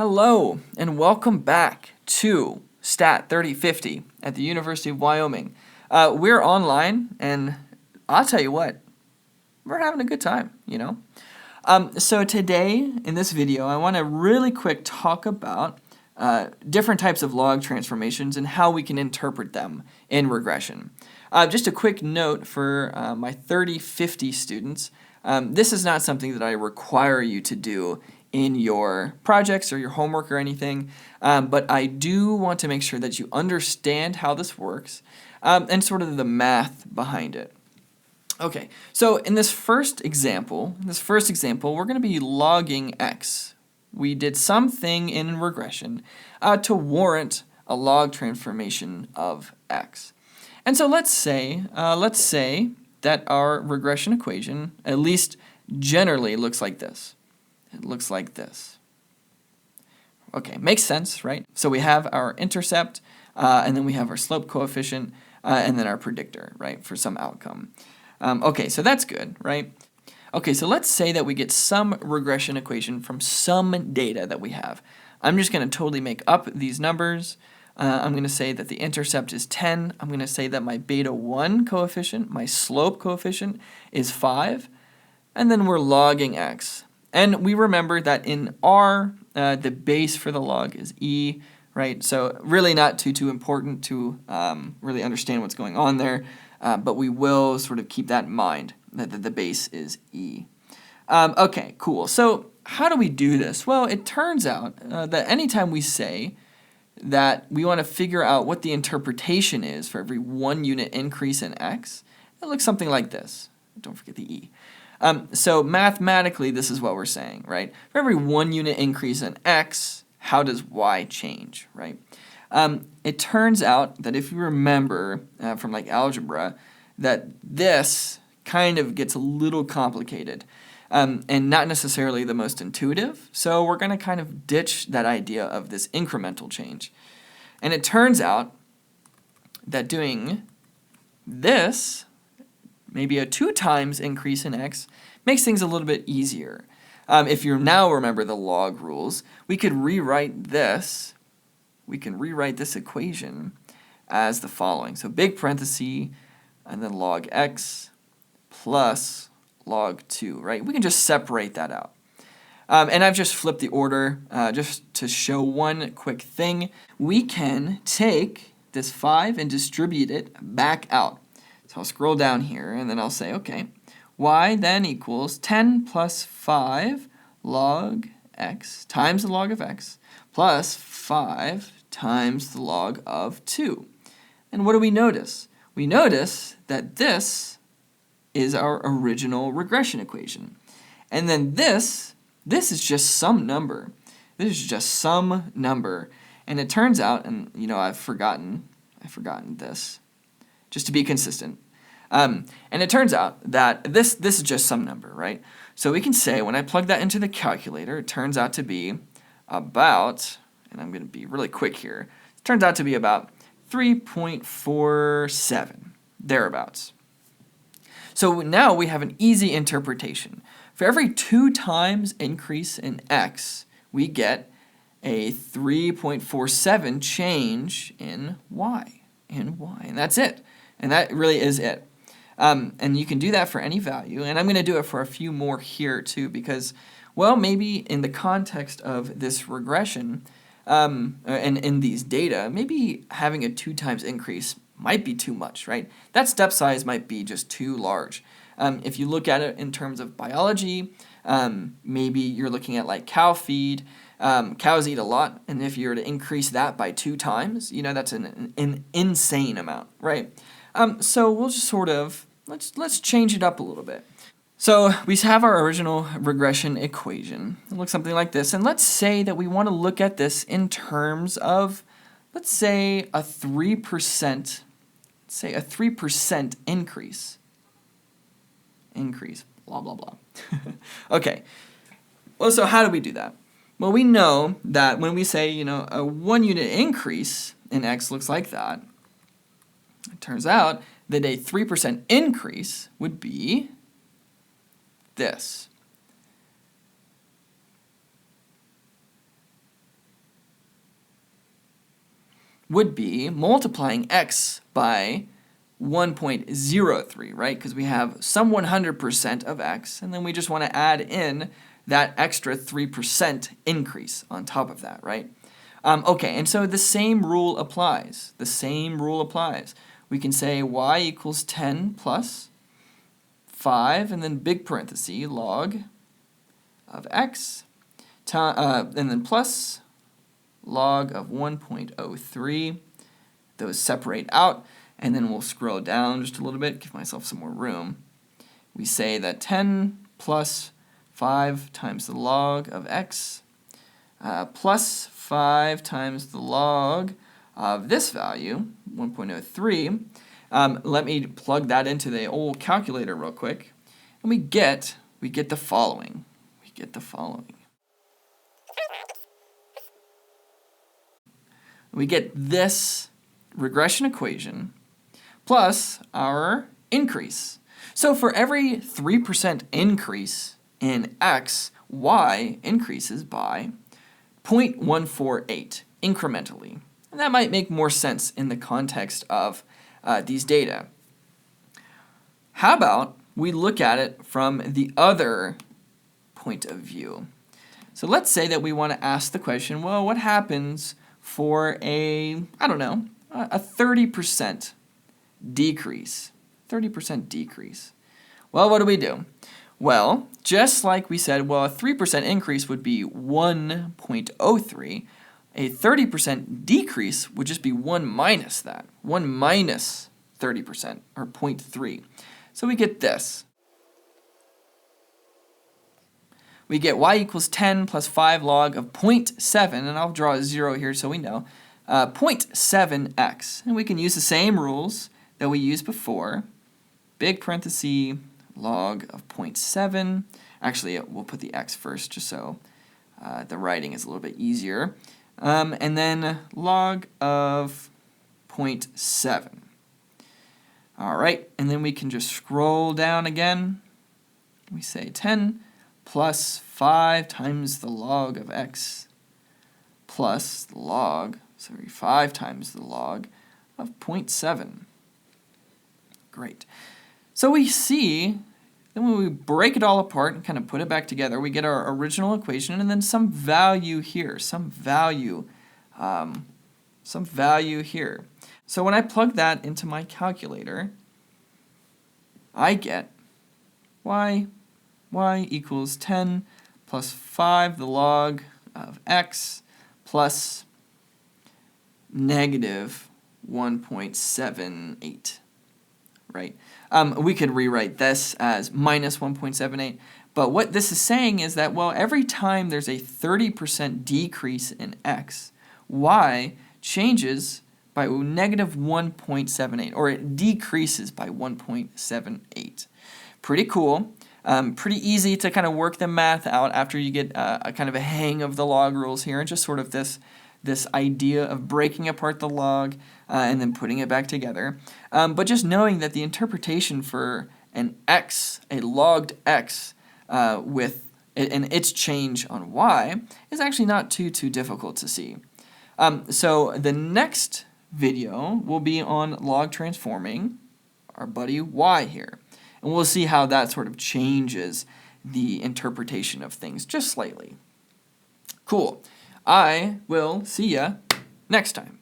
Hello, and welcome back to Stat 3050 at the University of Wyoming. We're online, and I'll tell you what, we're having a good time, So today, in this video, I want to really quick talk about different types of log transformations and how we can interpret them in regression. Just a quick note for my 3050 students, this is not something that I require you to do in your projects or your homework or anything, but I do want to make sure that you understand how this works and sort of the math behind it. Okay, so in this first example, we're going to be logging x. We did something in regression to warrant a log transformation of x. And so let's say that our regression equation, at least generally, looks like this. It looks like this. Okay, makes sense, right? So we have our intercept, and then we have our slope coefficient, and then our predictor, right, for some outcome. Okay, so that's good, right? Okay, so let's say that we get some regression equation from some data that we have. I'm just going to totally make up these numbers. I'm going to say that the intercept is 10. I'm going to say that my beta 1 coefficient, my slope coefficient, is 5. And then we're logging x. And we remember that in R, the base for the log is e, right? So really not too important to really understand what's going on there, but we will sort of keep that in mind, that the base is e. Okay, cool. So how do we do this? Well, it turns out that anytime we say that we want to figure out what the interpretation is for every 1 unit increase in x, it looks something like this. Don't forget the e. So mathematically, this is what we're saying, right? For every 1 unit increase in x, how does y change, right? It turns out that if you remember from like algebra, that this kind of gets a little complicated and not necessarily the most intuitive. So we're going to kind of ditch that idea of this incremental change. And it turns out that doing this, maybe a 2 times increase in x, makes things a little bit easier. If you now remember the log rules, we could rewrite this. We can rewrite this equation as the following. So big parenthesis, and then log x plus log 2, right? We can just separate that out. And I've just flipped the order just to show one quick thing. We can take this 5 and distribute it back out. So I'll scroll down here, and then I'll say, okay, y then equals 10 plus 5 log x times the log of x plus 5 times the log of 2. And what do we notice? We notice that this is our original regression equation. And then this is just some number. This is just some number. And it turns out, and I've forgotten this, just to be consistent. And it turns out that this is just some number, right? So we can say when I plug that into the calculator, it turns out to be about, and I'm going to be really quick here, it turns out to be about 3.47, thereabouts. So now we have an easy interpretation. For every 2 times increase in x, we get a 3.47 change in y, and that's it. And that really is it. And you can do that for any value, and I'm going to do it for a few more here too, because, well, maybe in the context of this regression and in these data, maybe having a 2 times increase might be too much, right? That step size might be just too large. If you look at it in terms of biology, maybe you're looking at like cow feed. Cows eat a lot, and if you were to increase that by 2 times, that's an insane amount, right? So we'll just sort of, let's change it up a little bit. So we have our original regression equation. It looks something like this, and let's say that we want to look at this in terms of, let's say a 3%, increase, blah, blah, blah. Okay, well, so how do we do that? Well, we know that when we say, a 1 unit increase in x looks like that, it turns out that a 3% increase would be this. would be multiplying x by 1.03, right? Because we have some 100% of x, and then we just want to add in that extra 3% increase on top of that, right? Okay, and so the same rule applies. The same rule applies. We can say y equals 10 plus 5, and then big parenthesis, log of x, and then plus log of 1.03. Those separate out, and then we'll scroll down just a little bit, give myself some more room. We say that 10 plus 5 times the log of x plus 5 times the log of this value, 1.03. Let me plug that into the old calculator real quick, and we get the following. We get this regression equation plus our increase. So for every 3% increase in x, y increases by 0.148 incrementally. And that might make more sense in the context of these data. How about we look at it from the other point of view? So let's say that we want to ask the question, well, what happens for a 30% decrease? 30% decrease. Well, what do? Well, just like we said, well, a 3% increase would be 1.03. A 30% decrease would just be 1 minus that. 1 minus 30%, or 0.3. So we get this. We get y equals 10 plus 5 log of 0.7, and I'll draw a 0 here so we know, 0.7x. And we can use the same rules that we used before. Big parenthesis, log of 0.7. Actually, we'll put the x first just so the writing is a little bit easier. And then log of 0.7. All right, and then we can just scroll down again. We say 10 plus 5 times the log of x plus the log, 5 times the log of 0.7. Great. So we see that when we break it all apart and kind of put it back together, we get our original equation and then some value here, some value here. So when I plug that into my calculator, I get y equals 10 plus 5 the log of x plus negative 1.78, right? We could rewrite this as minus 1.78, but what this is saying is that, well, every time there's a 30% decrease in x, y changes by negative 1.78, or it decreases by 1.78. Pretty cool. Pretty easy to kind of work the math out after you get a kind of a hang of the log rules here, and just sort of this idea of breaking apart the log and then putting it back together. But just knowing that the interpretation for an x, a logged x, with and its change on y is actually not too difficult to see. So the next video will be on log transforming our buddy y here. And we'll see how that sort of changes the interpretation of things just slightly. Cool. I will see ya next time.